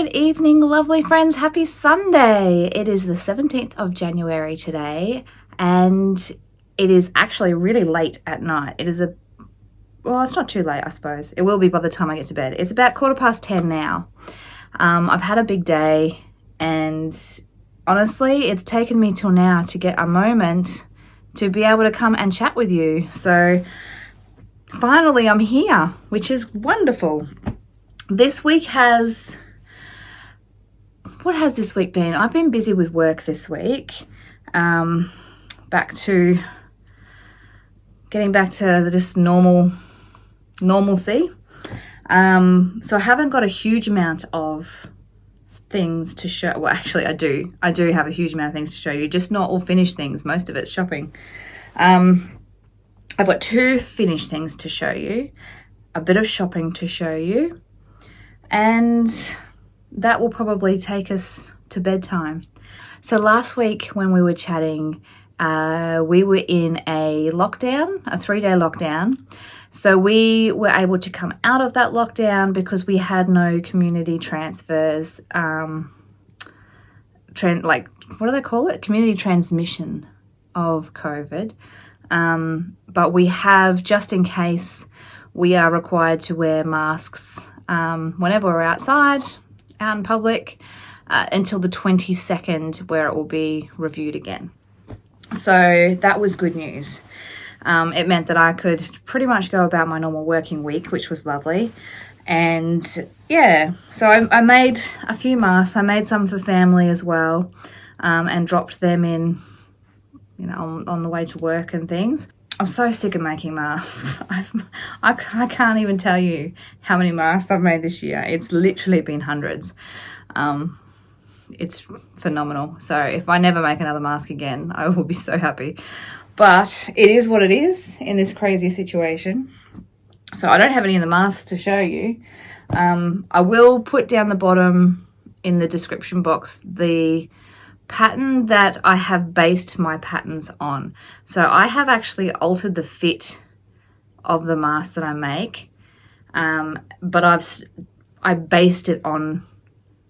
Good evening, lovely friends. Happy Sunday. It is the 17th of January today, and it is actually really late at night. It is well, it's not too late, I suppose. It will be by the time I get to bed. It's about 10:15 now. I've had a big day, and honestly, it's taken me till now to get a moment to be able to come and chat with you. So finally I'm here, which is wonderful. This week what has this week been? I've been busy with work this week. Getting back to just normalcy. So I haven't got a huge amount of things to show. Well, actually I do have a huge amount of things to show you, just not all finished things. Most of it's shopping. I've got 2 finished things to show you, a bit of shopping to show you, and that will probably take us to bedtime. So last week when we were chatting, we were in a lockdown, a 3-day lockdown. So we were able to come out of that lockdown because we had no community transfers, what do they call it? Community transmission of COVID. But we have, just in case, we are required to wear masks whenever we're outside, out in public, until the 22nd, where it will be reviewed again. So that was good news. It meant that I could pretty much go about my normal working week, which was lovely. And yeah, so I made a few masks. I made some for family as well, and dropped them in, on the way to work and things. I'm so sick of making masks. I can't even tell you how many masks I've made this year. It's literally been hundreds. It's phenomenal. So if I never make another mask again, I will be so happy. But it is what it is in this crazy situation. So I don't have any of the masks to show you. I will put down the bottom in the description box the pattern that I have based my patterns on. So I have actually altered the fit of the mask that I make, but I based it on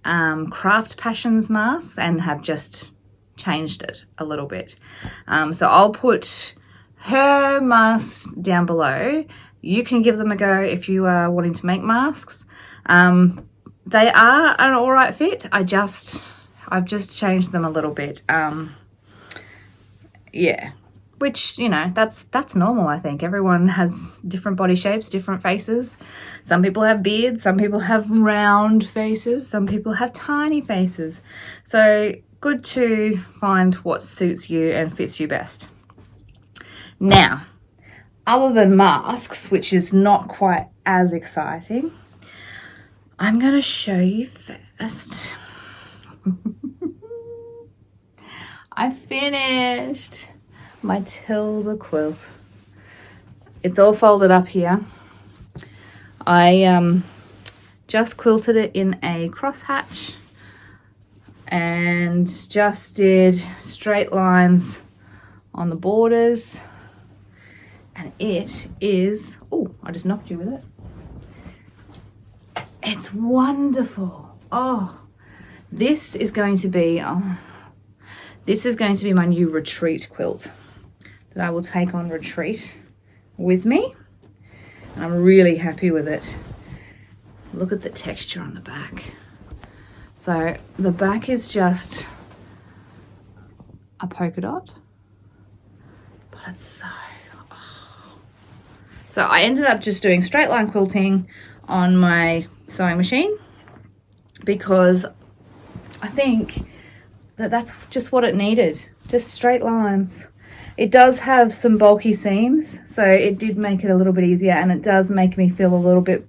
Craft Passions masks and have just changed it a little bit. So I'll put her masks down below. You can give them a go if you are wanting to make masks. They are an all right fit. I've just changed them a little bit. Yeah, which, that's normal, I think. Everyone has different body shapes, different faces. Some people have beards, some people have round faces, some people have tiny faces. So good to find what suits you and fits you best. Now, other than masks, which is not quite as exciting, I'm going to show you first. I finished my Tilde quilt. It's all folded up here. I just quilted it in a crosshatch and just did straight lines on the borders, and it is, I just knocked you with it. It's wonderful. This is going to be my new retreat quilt that I will take on retreat with me. And I'm really happy with it. Look at the texture on the back. So the back is just a polka dot, but it's so I ended up just doing straight line quilting on my sewing machine because I think that's just what it needed, just straight lines. It does have some bulky seams, so it did make it a little bit easier, and it does make me feel a little bit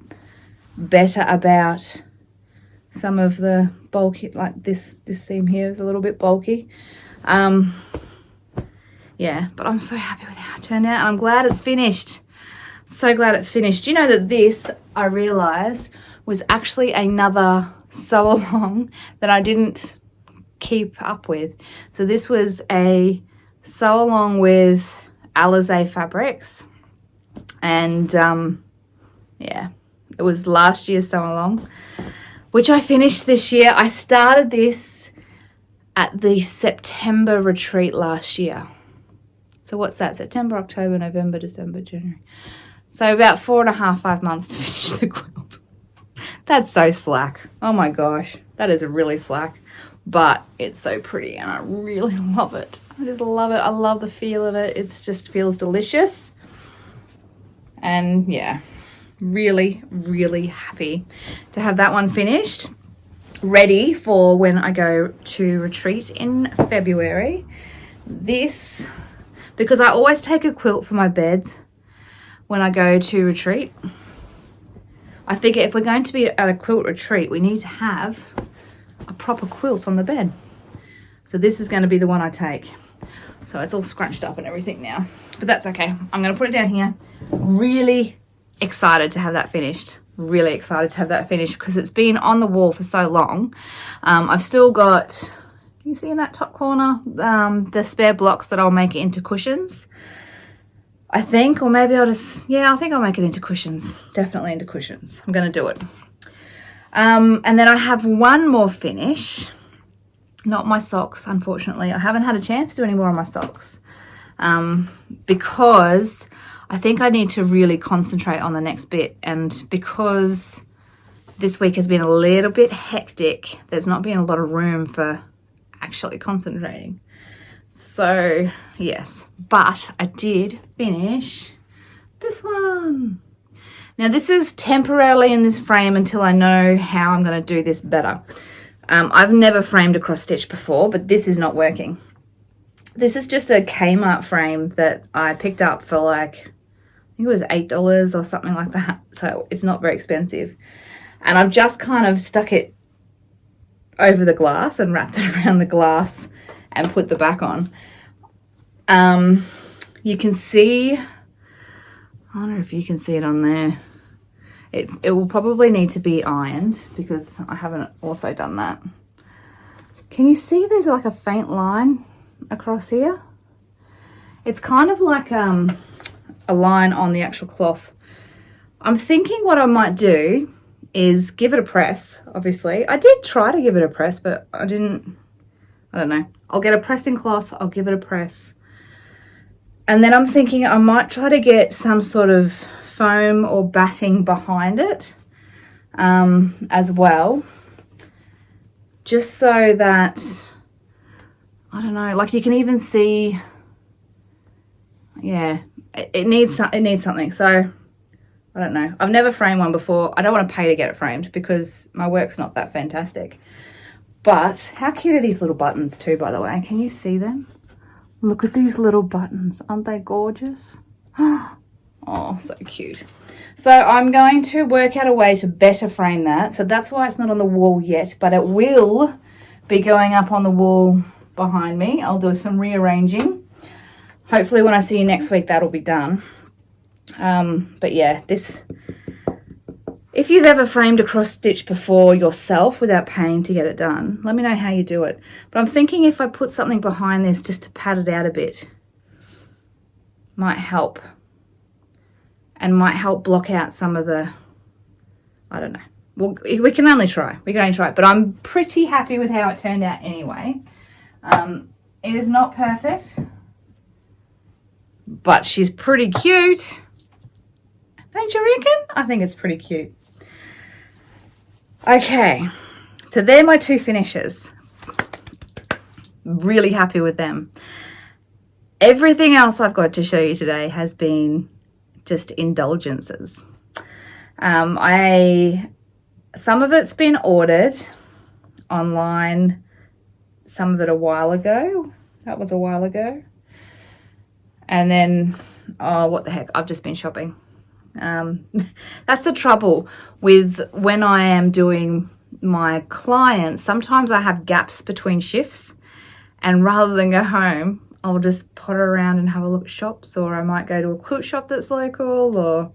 better about some of the bulky, like this seam here is a little bit bulky. Yeah, but I'm so happy with how it turned out, and I'm glad it's finished. So glad it's finished. You know that this, I realised, was actually another sew along that I didn't keep up with. So this was a sew along with Alizé Fabrics, and yeah, it was last year's sew along. which I finished this year. I started this at the September retreat last year. So what's that? September, October, November, December, January. So about 4.5, 5 months to finish the quilt. That's so slack. Oh my gosh, that is really slack. But it's so pretty and I really love it. I just love it. I love the feel of it. It just feels delicious. And yeah, really, really happy to have that one finished. Ready for when I go to retreat in February. This, because I always take a quilt for my bed when I go to retreat. I figure if we're going to be at a quilt retreat, we need to have a proper quilt on the bed. So this is going to be the one I take. So it's all scrunched up and everything now, but that's okay. I'm going to put it down here. Really excited to have that finished. Really excited to have that finished because it's been on the wall for so long. I've still got, can you see in that top corner, the spare blocks that I'll make it into cushions, I think, or maybe I'll just, yeah, I think I'll make it into cushions. Definitely into cushions. I'm going to do it. And then I have one more finish, not my socks, unfortunately. I haven't had a chance to do any more on my socks because I think I need to really concentrate on the next bit. And because this week has been a little bit hectic, there's not been a lot of room for actually concentrating. So yes, but I did finish this one. Now this is temporarily in this frame until I know how I'm going to do this better. I've never framed a cross stitch before, but this is not working. This is just a Kmart frame that I picked up for like, I think it was $8 or something like that. So it's not very expensive. And I've just kind of stuck it over the glass and wrapped it around the glass and put the back on. You can see, I wonder if you can see it on there. It will probably need to be ironed because I haven't also done that. Can you see there's like a faint line across here? It's kind of like a line on the actual cloth. I'm thinking what I might do is give it a press, obviously. I did try to give it a press, but I don't know. I'll get a pressing cloth, I'll give it a press. And then I'm thinking I might try to get some sort of foam or batting behind it as well. Just so that, I don't know, like you can even see, yeah, it needs something. So I don't know. I've never framed one before. I don't want to pay to get it framed because my work's not that fantastic. But how cute are these little buttons too, by the way? Can you see them? Look at these little buttons. Aren't they gorgeous? Oh, so cute. So I'm going to work out a way to better frame that. So that's why it's not on the wall yet, but it will be going up on the wall behind me. I'll do some rearranging. Hopefully when I see you next week, that'll be done. But yeah, this, if you've ever framed a cross stitch before yourself without paying to get it done, let me know how you do it. But I'm thinking if I put something behind this just to pad it out a bit, might help. And might help block out some of the, I don't know. Well, we can only try. We can only try. But I'm pretty happy with how it turned out anyway. It is not perfect, but she's pretty cute. Don't you reckon? I think it's pretty cute. Okay, so they're my two finishes. Really happy with them. Everything else I've got to show you today has been just indulgences. Some of it's been ordered online, some of it a while ago. That was a while ago. And then, oh, what the heck, I've just been shopping. That's the trouble with when I am doing my clients. Sometimes I have gaps between shifts, and rather than go home, I'll just potter around and have a look at shops, or I might go to a quilt shop that's local, or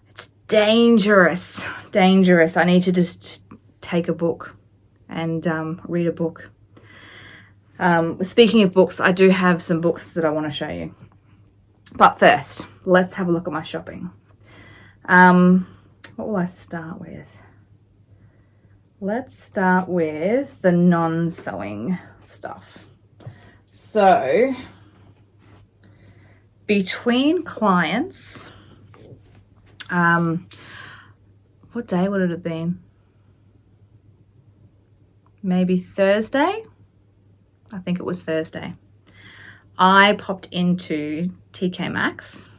it's dangerous. I need to just take a book and read a book. Speaking of books, I do have some books that I want to show you. But first, let's have a look at my shopping. What will I start with? let's start with the non-sewing stuff. So between clients, what day would it have been? Maybe Thursday? I think it was Thursday. I popped into TK Maxx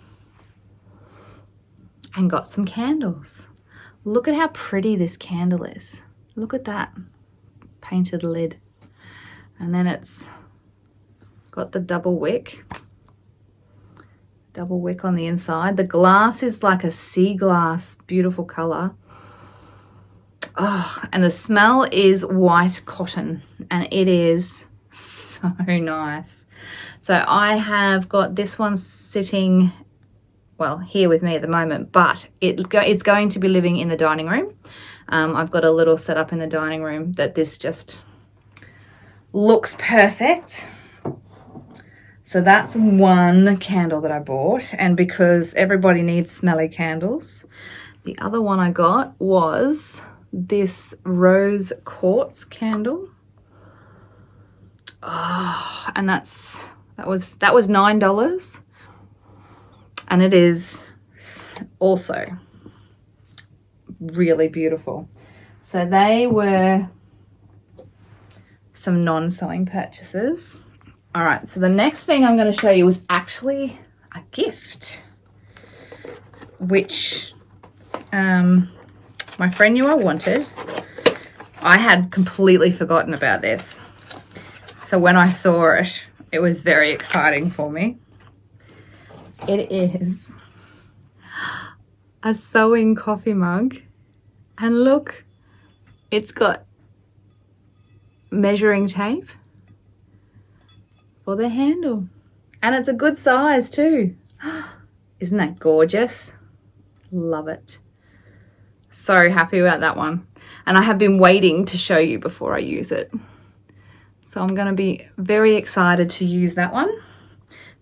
and got some candles. Look at how pretty this candle is. Look at that painted lid. And then it's got the double wick on the inside. The glass is like a sea glass, beautiful color. Oh, and the smell is white cotton, and it is so nice. So I have got this one sitting, well, here with me at the moment, but it's going to be living in the dining room. I've got a little setup in the dining room that this just looks perfect. So that's one candle that I bought, and because everybody needs smelly candles, the other one I got was this rose quartz candle. Oh, and that was $9, and it is also really beautiful. So they were some non-sewing purchases. All right, so the next thing I'm going to show you is actually a gift, which my friend knew I wanted. I had completely forgotten about this. So when I saw it, it was very exciting for me. It is a sewing coffee mug. And look, it's got measuring tape for the handle. And it's a good size too. Isn't that gorgeous? Love it. So happy about that one. And I have been waiting to show you before I use it. So I'm going to be very excited to use that one.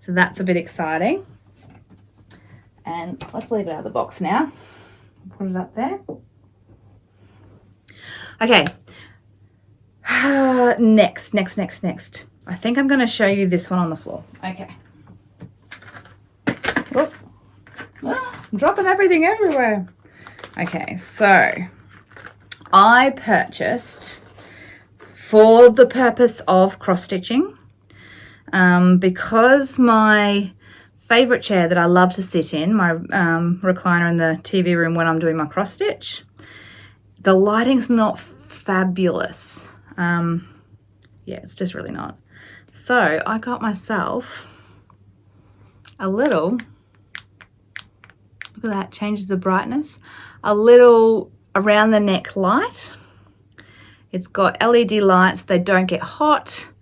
So that's a bit exciting. And let's leave it out of the box now. Put it up there. Okay. Next. I think I'm going to show you this one on the floor. Okay. Oh, I'm dropping everything everywhere. Okay, so I purchased for the purpose of cross-stitching because my favourite chair that I love to sit in, my recliner in the TV room when I'm doing my cross-stitch, the lighting's not fabulous. Yeah, it's just really not. So I got myself a little, look at that, changes the brightness, a little around the neck light. It's got LED lights, they don't get hot.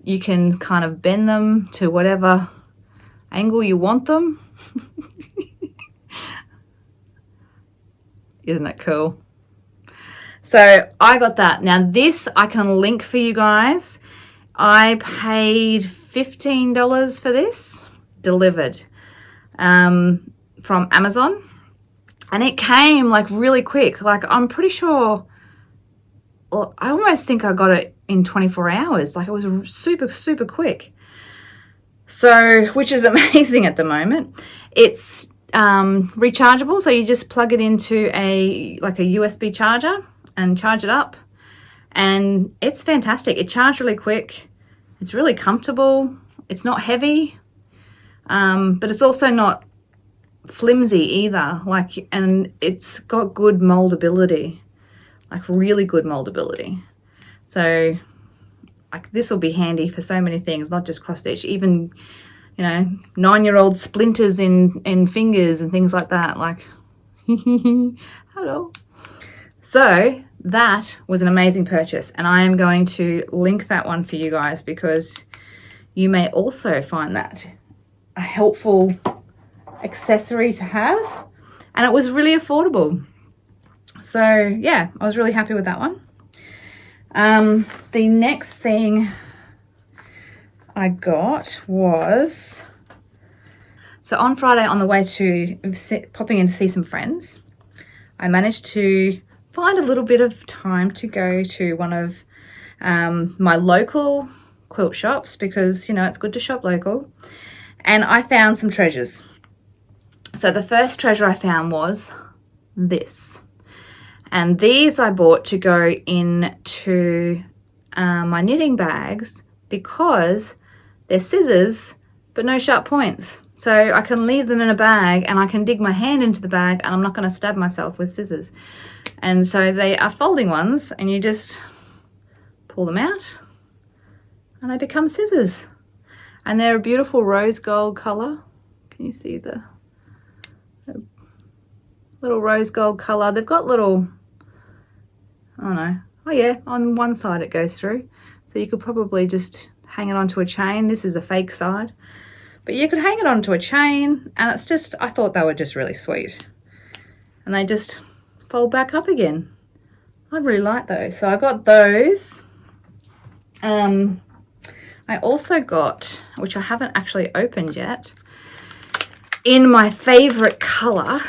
You can kind of bend them to whatever angle you want them. Isn't that cool? So I got that. Now this I can link for you guys. I paid $15 for this, delivered from Amazon. And it came like really quick. Like I'm pretty sure, well, I almost think I got it in 24 hours. Like it was super, super quick. So, which is amazing at the moment. It's rechargeable. So you just plug it into a USB charger and charge it up. And it's fantastic. It charged really quick. It's really comfortable. It's not heavy, but it's also not flimsy either. Like, and it's got good moldability, like really good moldability. So, like this will be handy for so many things, not just cross stitch. Even, you know, 9-year-old splinters in fingers and things like that. Like, hello. So that was an amazing purchase, and I am going to link that one for you guys because you may also find that a helpful accessory to have, and it was really affordable. So yeah, I was really happy with that one. The next thing I got was, so on Friday on the way to popping in to see some friends, I managed to find a little bit of time to go to one of my local quilt shops, because, you know, it's good to shop local. And I found some treasures. So the first treasure I found was this. And these I bought to go into my knitting bags because they're scissors but no sharp points. So I can leave them in a bag and I can dig my hand into the bag and I'm not going to stab myself with scissors. And so they are folding ones and you just pull them out and they become scissors. And they're a beautiful rose gold colour. Can you see the little rose gold colour? They've got little, I don't know, oh yeah, on one side it goes through. So you could probably just hang it onto a chain. This is a fake side. But you could hang it onto a chain and it's just, I thought they were just really sweet. And they just fold back up again. I really like those. So I got those. I also got, which I haven't actually opened yet, in my favourite colour.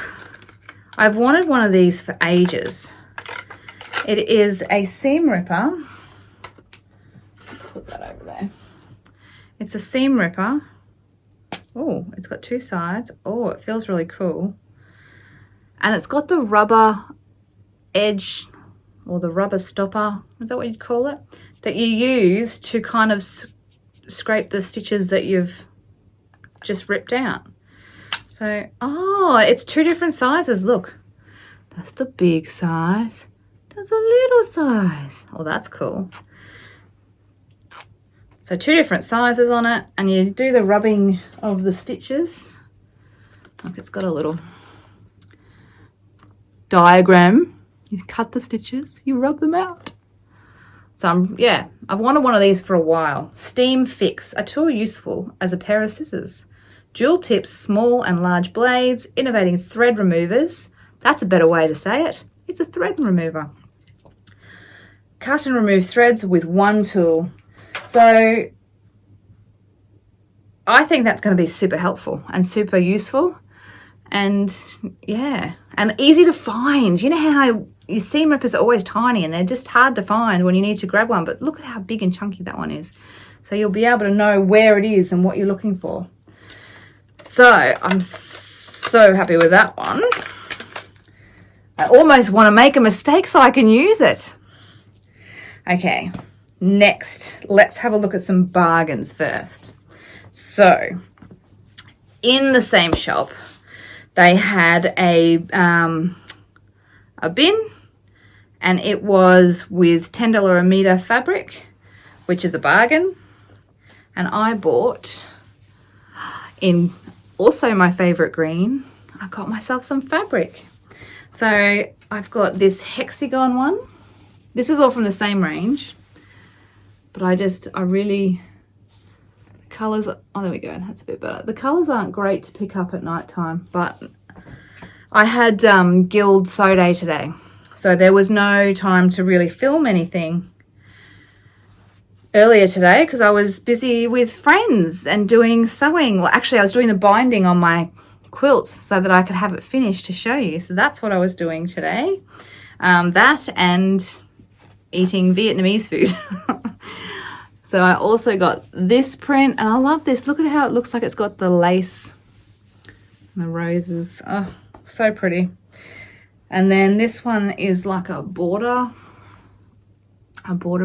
I've wanted one of these for ages. It is a seam ripper. Put that over there. It's a seam ripper. Oh, it's got two sides. Oh, it feels really cool. And it's got the rubber edge, or the rubber stopper, is that what you'd call it? That you use to kind of scrape the stitches that you've just ripped out. So, oh, it's two different sizes. Look, that's the big size. There's a little size. Oh, that's cool. So two different sizes on it, and you do the rubbing of the stitches. Look, it's got a little diagram. You cut the stitches, you rub them out. So yeah, I've wanted one of these for a while. Steam Fix, a tool useful as a pair of scissors. Dual tips, small and large blades, innovating thread removers. That's a better way to say it. It's a thread remover. Cut and remove threads with one tool. So I think that's going to be super helpful and super useful. And yeah, and easy to find. You know how your seam rippers are always tiny and they're just hard to find when you need to grab one, but look at how big and chunky that one is. So you'll be able to know where it is and what you're looking for. So I'm so happy with that one. I almost want to make a mistake so I can use it. Okay, next, let's have a look at some bargains first. So in the same shop, they had a bin, and it was with $10 a meter fabric, which is a bargain. And I bought, in also my favorite green, I got myself some fabric. So I've got this hexagon one. This is all from the same range, but I really, the colours, oh, there we go, that's a bit better. The colours aren't great to pick up at night time, but I had Guild Sew Day today, so there was no time to really film anything earlier today because I was busy with friends and doing sewing. Well, actually, I was doing the binding on my quilts so that I could have it finished to show you. So that's what I was doing today. That and eating Vietnamese food. So I also got this print, and I love this. Look at how it looks like it's got the lace and the roses. Oh, so pretty. And then this one is like a border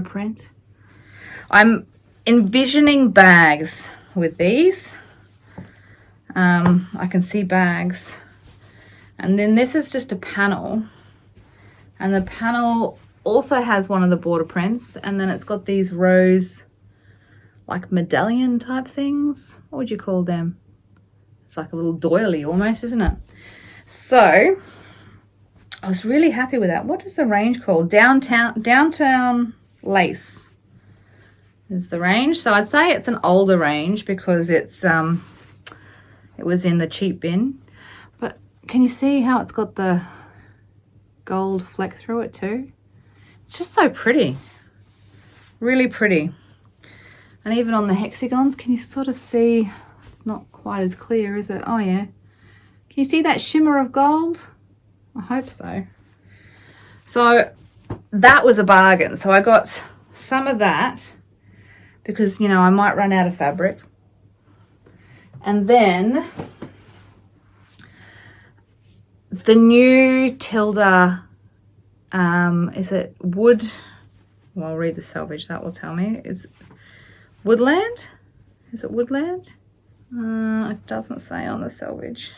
print. I'm envisioning bags with these. I can see bags. And then this is just a panel, and the panel also has one of the border prints, and then it's got these rose like medallion type things. What would you call them? It's like a little doily almost, isn't it? So I was really happy with that. What is the range called? Downtown Lace is the range. So I'd say it's an older range because it's it was in the cheap bin. But can you see how it's got the gold fleck through it too? It's just so pretty, really pretty. And even on the hexagons, can you sort of see, it's not quite as clear, is it? Oh yeah. Can you see that shimmer of gold? I hope so. So that was a bargain. So I got some of that because, you know, I might run out of fabric. And then the new Tilda, is it Wood? Well, I'll read the selvage, that will tell me. Is Woodland? Is it Woodland? It doesn't say on the selvage.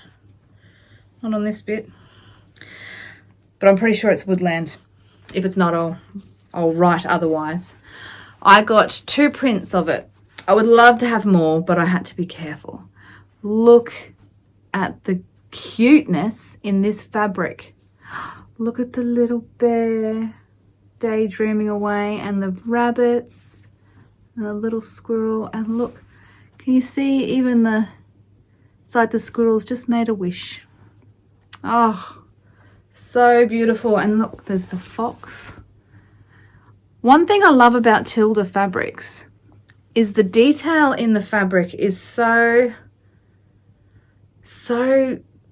Not on this bit. But I'm pretty sure it's Woodland. If it's not, I'll write otherwise. I got 2 prints of it. I would love to have more, but I had to be careful. Look at the cuteness in this fabric. Look at the little bear daydreaming away, and the rabbits and a little squirrel. And look, can you see even the, it's like the squirrel's just made a wish. Oh, so beautiful. And look, there's the fox. One thing I love about Tilde fabrics is the detail in the fabric is so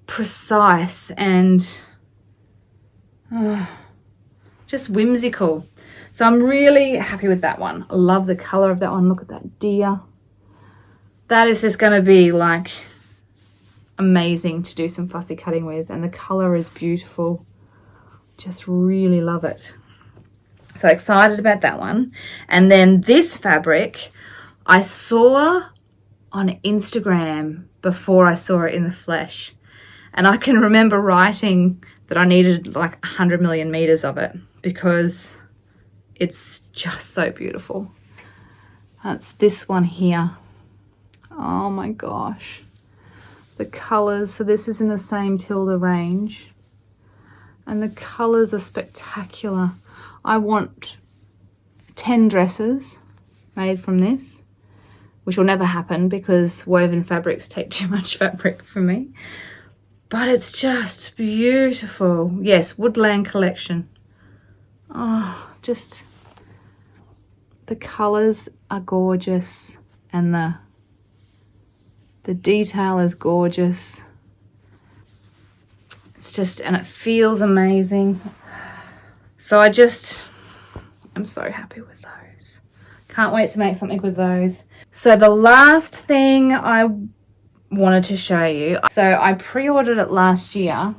precise and just whimsical. So I'm really happy with that one. I love the color of that one. Look at that deer. That is just going to be like amazing to do some fussy cutting with, and the color is beautiful. Just really love it. So excited about that one. And then this fabric I saw on Instagram before I saw it in the flesh, and I can remember writing that I needed like 100 million meters of it because it's just so beautiful. That's this one here. Oh my gosh. The colors. So this is in the same Tilde range. And the colors are spectacular. I want 10 dresses made from this, which will never happen because woven fabrics take too much fabric for me. But it's just beautiful. Yes, Woodland Collection. Oh, just the colors are gorgeous, and the detail is gorgeous. It's just, and it feels amazing. So I'm so happy with those. Can't wait to make something with those. So the last thing I wanted to show you. So I pre-ordered it last year,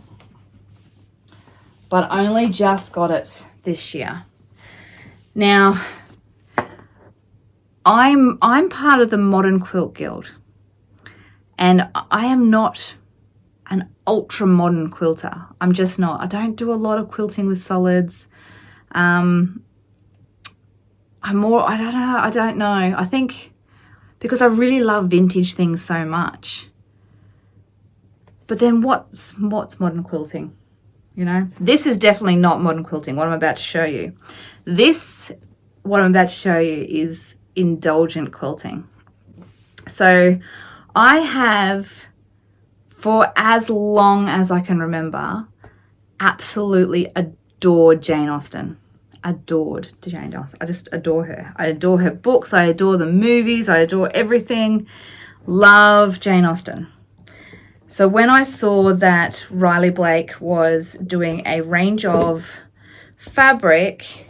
but only just got it this year. Now, I'm part of the Modern Quilt Guild, and I am not an ultra modern quilter. I'm just not. I don't do a lot of quilting with solids. I'm more, I don't know. I think because I really love vintage things so much. But then what's modern quilting? You know, this is definitely not modern quilting, what I'm about to show you. What I'm about to show you is indulgent quilting. So I have, for as long as I can remember, absolutely adored Jane Austen. Adored Jane Austen. I just adore her. I adore her books. I adore the movies. I adore everything. Love Jane Austen. So when I saw that Riley Blake was doing a range of fabric,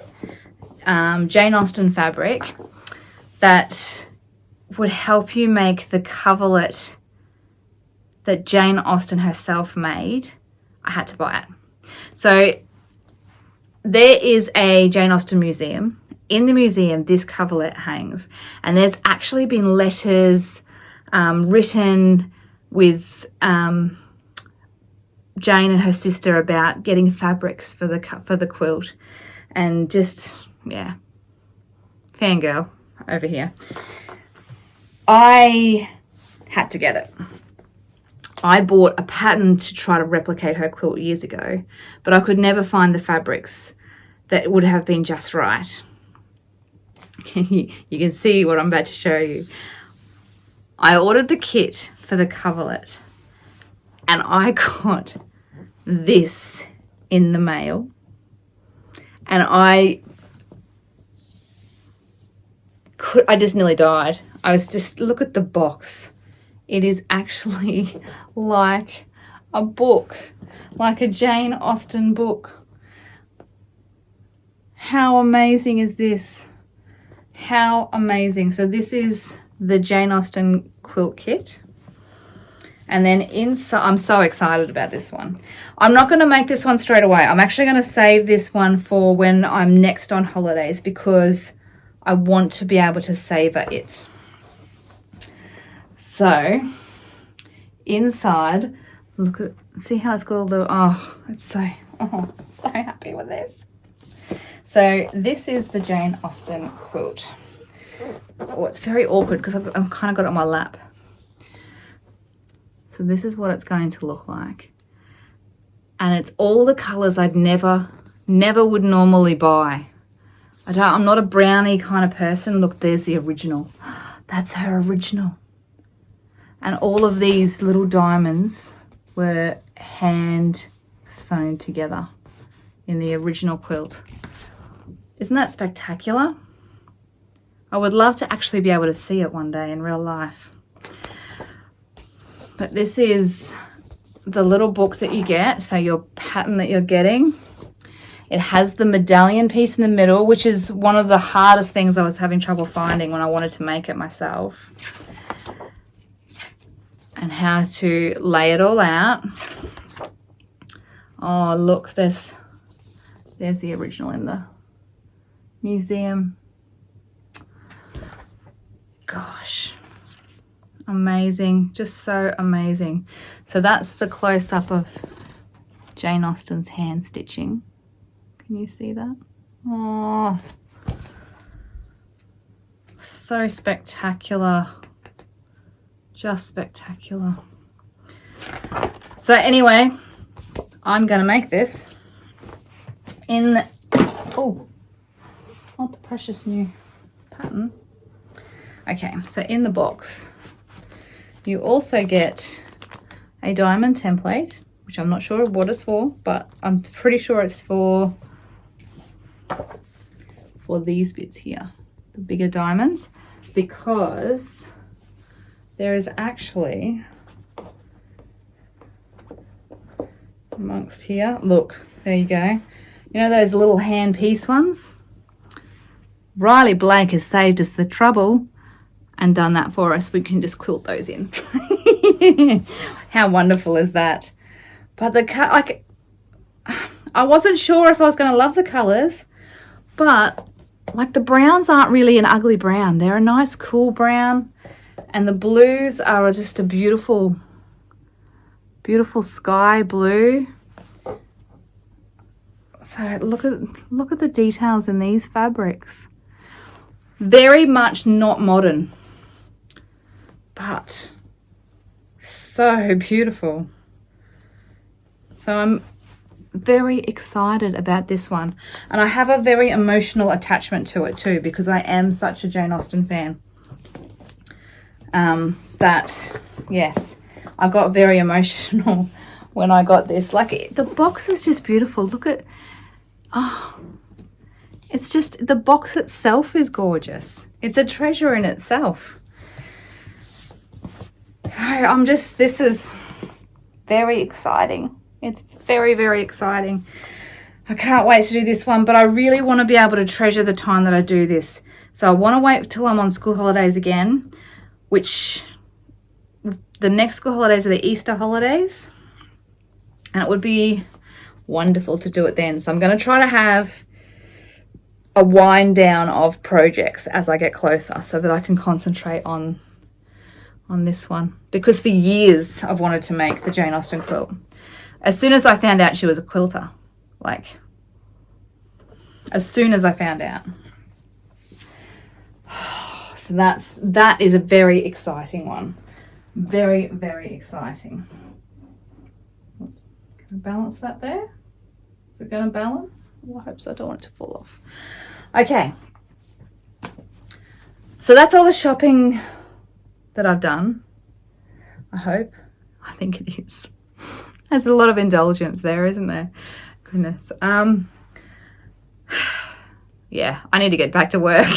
Jane Austen fabric, that would help you make the coverlet that Jane Austen herself made, I had to buy it. So there is a Jane Austen museum. In the museum, this coverlet hangs, and there's actually been letters written with Jane and her sister about getting fabrics for the quilt, and just, yeah, fangirl over here. I had to get it. I bought a pattern to try to replicate her quilt years ago, but I could never find the fabrics that would have been just right. You can see what I'm about to show you. I ordered the kit for the coverlet, and I got this in the mail, and I just nearly died. I was just, look at the box. It is actually like a book, like a Jane Austen book. How amazing is this? How amazing. So this is the Jane Austen quilt kit. And then inside, I'm so excited about this one. I'm not going to make this one straight away. I'm actually going to save this one for when I'm next on holidays because I want to be able to savor it. So inside, look at, see how it's got all the, so happy with this. So this is the Jane Austen quilt. Oh, it's very awkward because I've kind of got it on my lap. So this is what it's going to look like. And it's all the colours I'd never would normally buy. I'm not a brownie kind of person. Look, there's the original. That's her original. And all of these little diamonds were hand sewn together in the original quilt. Isn't that spectacular? I would love to actually be able to see it one day in real life. But this is the little book that you get, so your pattern that you're getting. It has the medallion piece in the middle, which is one of the hardest things I was having trouble finding when I wanted to make it myself. And how to lay it all out. Oh, look, there's the original in the museum. Gosh, amazing, just so amazing. So that's the close-up of Jane Austen's hand stitching. Can you see that? Oh, so spectacular, just spectacular. So anyway, I'm gonna make this in the, not the precious new pattern. Okay, so in the box you also get a diamond template, which I'm not sure what it's for, but I'm pretty sure it's for these bits here, the bigger diamonds, because there is actually amongst here, look, there you go. You know those little hand piece ones? Riley Blake has saved us the trouble and done that for us. We can just quilt those in. How wonderful is that? But like, I wasn't sure if I was going to love the colors, but like the browns aren't really an ugly brown. They're a nice cool brown, and the blues are just a beautiful, beautiful sky blue. So look at the details in these fabrics. Very much not modern, but so beautiful. So I'm very excited about this one, and I have a very emotional attachment to it too, because I am such a Jane Austen fan. That yes, I got very emotional when I got this. Like, the box is just beautiful. Look at, it's just, the box itself is gorgeous. It's a treasure in itself. So this is very exciting. It's very, very exciting. I can't wait to do this one, but I really want to be able to treasure the time that I do this. So I want to wait till I'm on school holidays again, which the next school holidays are the Easter holidays. And it would be wonderful to do it then. So I'm going to try to have a wind down of projects as I get closer so that I can concentrate on this one. Because for years I've wanted to make the Jane Austen quilt. As soon as I found out she was a quilter, like as soon as I found out. So that is a very exciting one. Very, very exciting. Let's balance that there. Is it going to balance? Well, I hope so. I don't want it to fall off. Okay. So that's all the shopping that I've done. I hope. I think it is. There's a lot of indulgence there, isn't there? Goodness. Yeah, I need to get back to work.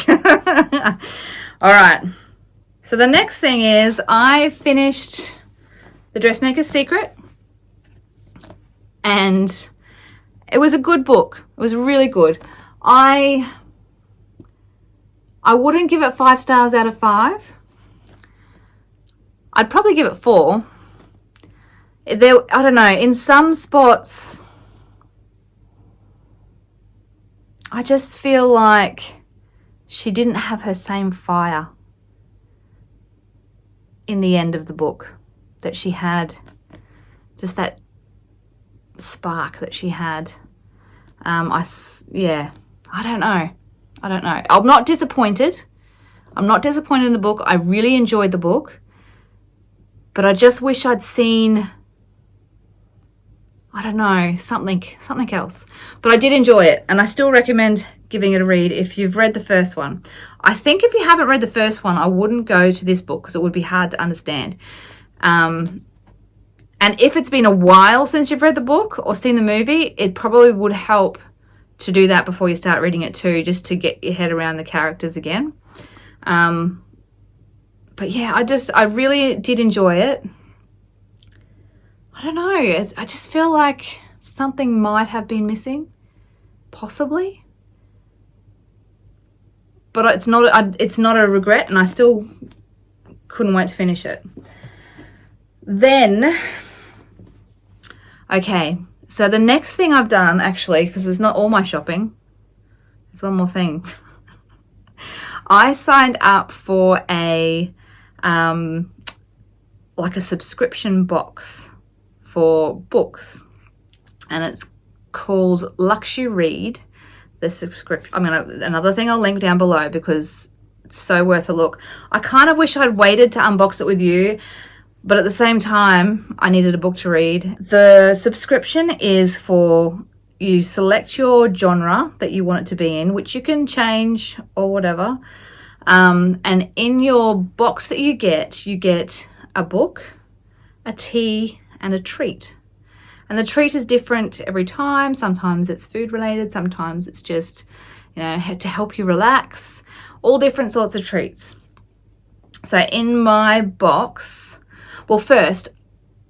All right. So the next thing is I finished The Dressmaker's Secret, and it was a good book. It was really good. I wouldn't give it 5 stars out of 5. I'd probably give it 4. I don't know, in some spots, I just feel like she didn't have her same fire in the end of the book that she had, just that spark that she had. Yeah, I don't know. I'm not disappointed. I'm not disappointed in the book. I really enjoyed the book, but I just wish I'd seen, I don't know, something else. But I did enjoy it, and I still recommend giving it a read if you've read the first one. I think if you haven't read the first one, I wouldn't go to this book because it would be hard to understand. And if it's been a while since you've read the book or seen the movie, it probably would help to do that before you start reading it too, just to get your head around the characters again. But yeah, I really did enjoy it. I don't know. I just feel like something might have been missing, possibly. But it's not a regret, and I still couldn't wait to finish it. Then, okay, so the next thing I've done, actually, because it's not all my shopping, there's one more thing. I signed up for a like a subscription box for books, and it's called Lux You Read. The subscription, another thing I'll link down below because it's so worth a look. I kind of wish I'd waited to unbox it with you, but at the same time, I needed a book to read. The subscription is for, you select your genre that you want it to be in, which you can change or whatever. And in your box that you get a book, a tea, and a treat. And the treat is different every time. Sometimes it's food related. Sometimes it's just, to help you relax. All different sorts of treats. So in my box, well, first,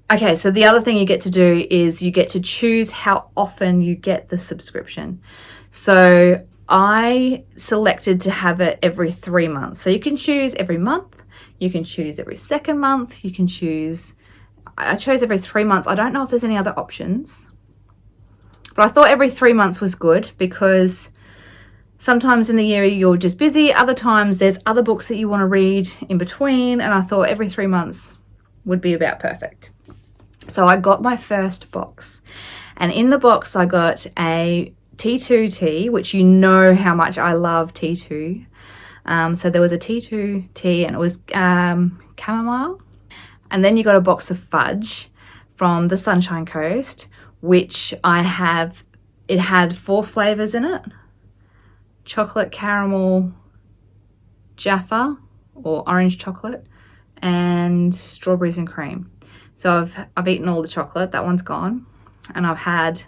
okay, so the other thing you get to do is you get to choose how often you get the subscription. So I selected to have it every 3 months. So you can choose every month. You can choose every second month. You can choose, I chose every 3 months. I don't know if there's any other options, but I thought every 3 months was good because sometimes in the year you're just busy. Other times there's other books that you want to read in between. And I thought every 3 months would be about perfect. So I got my first box, and in the box I got a T2 tea, which you know how much I love T2. So there was a T2 tea, and it was chamomile. And then you got a box of fudge from the Sunshine Coast, which it had 4 flavors in it: chocolate, caramel, Jaffa or orange chocolate, and strawberries and cream. So I've eaten all the chocolate, that one's gone, and I've had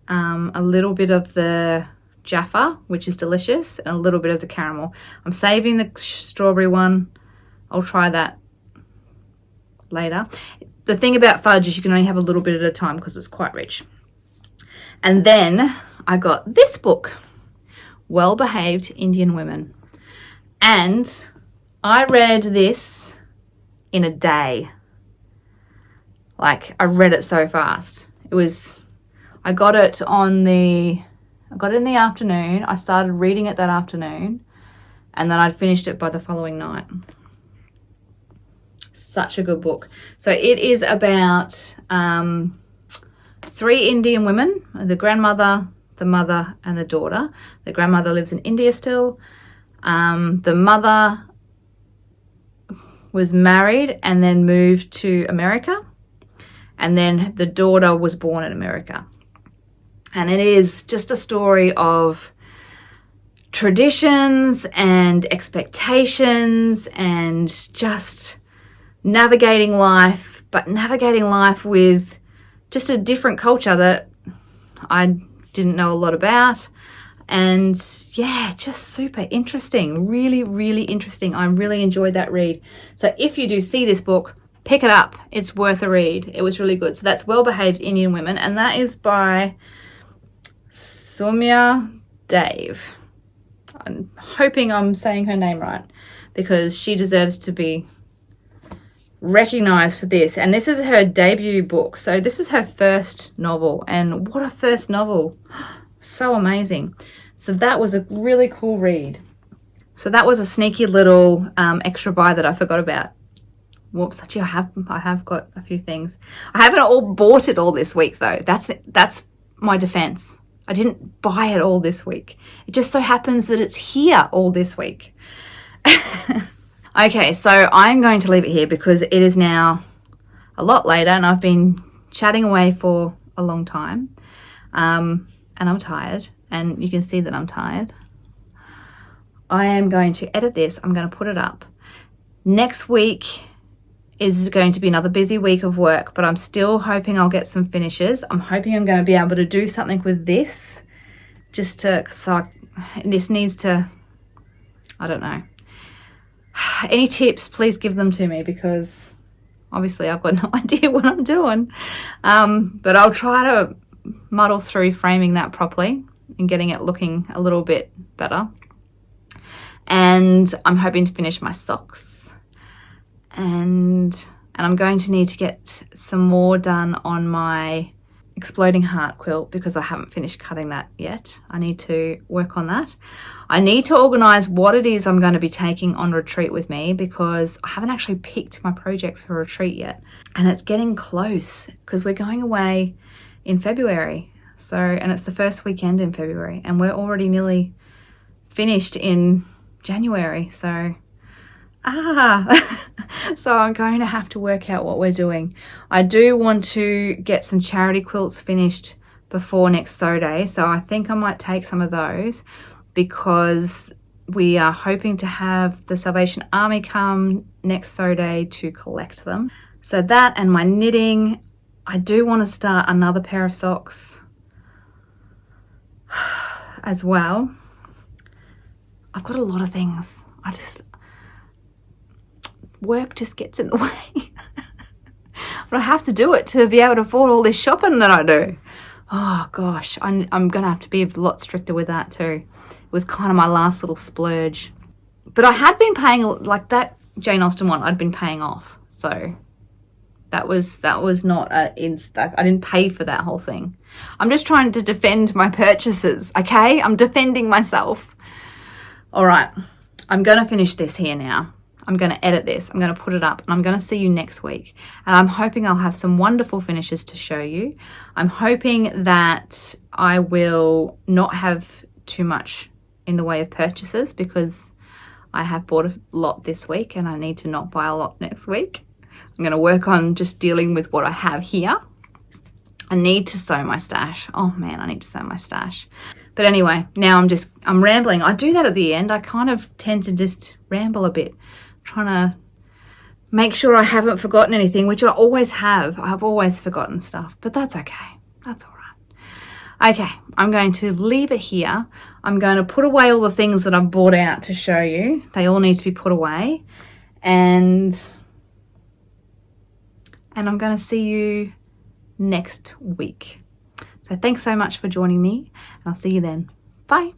a little bit of the Jaffa, which is delicious, and a little bit of the caramel. I'm saving the strawberry one. I'll try that later. The thing about fudge is you can only have a little bit at a time because it's quite rich. And then I got this book, Well Behaved Indian Women, and I read this in a day. Like, I read it so fast. I got it in the afternoon. I started reading it that afternoon, and then I'd finished it by the following night. Such a good book. So it is about 3 Indian women, the grandmother, the mother, and the daughter. The grandmother lives in India still. The mother was married and then moved to America. And then the daughter was born in America. And it is just a story of traditions and expectations and just navigating life, but navigating life with just a different culture that I didn't know a lot about. And yeah, just super interesting. Really, really interesting. I really enjoyed that read. So if you do see this book, pick it up. It's worth a read. It was really good. So that's Well Behaved Indian Women, and that is by Soumya Dave. I'm hoping I'm saying her name right, because she deserves to be recognized for this. And this is her debut book. So this is her first novel, and what a first novel. So amazing. So that was a really cool read. So that was a sneaky little extra buy that I forgot about. Whoops, actually I have got a few things. I haven't all bought it all this week though. That's my defense. I didn't buy it all this week. It just so happens that it's here all this week. Okay, so I'm going to leave it here because it is now a lot later and I've been chatting away for a long time. And I'm tired, and you can see that I'm tired. I am going to edit this. I'm going to put it up. Next week is going to be another busy week of work, but I'm still hoping I'll get some finishes. I'm hoping I'm going to be able to do something with this, just to, this needs to, I don't know. Any tips, please give them to me, because obviously I've got no idea what I'm doing. But I'll try to muddle through framing that properly and getting it looking a little bit better. And I'm hoping to finish my socks. And I'm going to need to get some more done on my exploding heart quilt, because I haven't finished cutting that yet. I need to work on that. I need to organize what it is I'm going to be taking on retreat with me, because I haven't actually picked my projects for retreat yet. And it's getting close because we're going away in February. So, and it's the first weekend in February, and we're already nearly finished in January. So so I'm going to have to work out what we're doing. I do want to get some charity quilts finished before next sew day, so I think I might take some of those, because we are hoping to have the Salvation Army come next sew day to collect them. So that, and my knitting. I do want to start another pair of socks as well. I've got a lot of things. Work just gets in the way. But I have to do it to be able to afford all this shopping that I do. Oh gosh, I'm going to have to be a lot stricter with that too. It was kind of my last little splurge. But I had been paying, like that Jane Austen one, I'd been paying off. So that was not I didn't pay for that whole thing. I'm just trying to defend my purchases, okay? I'm defending myself. All right, I'm going to finish this here now. I'm going to edit this. I'm going to put it up, and I'm going to see you next week. And I'm hoping I'll have some wonderful finishes to show you. I'm hoping that I will not have too much in the way of purchases, because I have bought a lot this week and I need to not buy a lot next week. I'm going to work on just dealing with what I have here. I need to sew my stash. Oh man, I need to sew my stash. But anyway, now I'm rambling. I do that at the end. I kind of tend to just ramble a bit, trying to make sure I haven't forgotten anything, which I always have. I've always forgotten stuff, but that's okay. That's all right. Okay, I'm going to leave it here. I'm going to put away all the things that I've bought out to show you. They all need to be put away. And I'm going to see you next week. So thanks so much for joining me, and I'll see you then. Bye.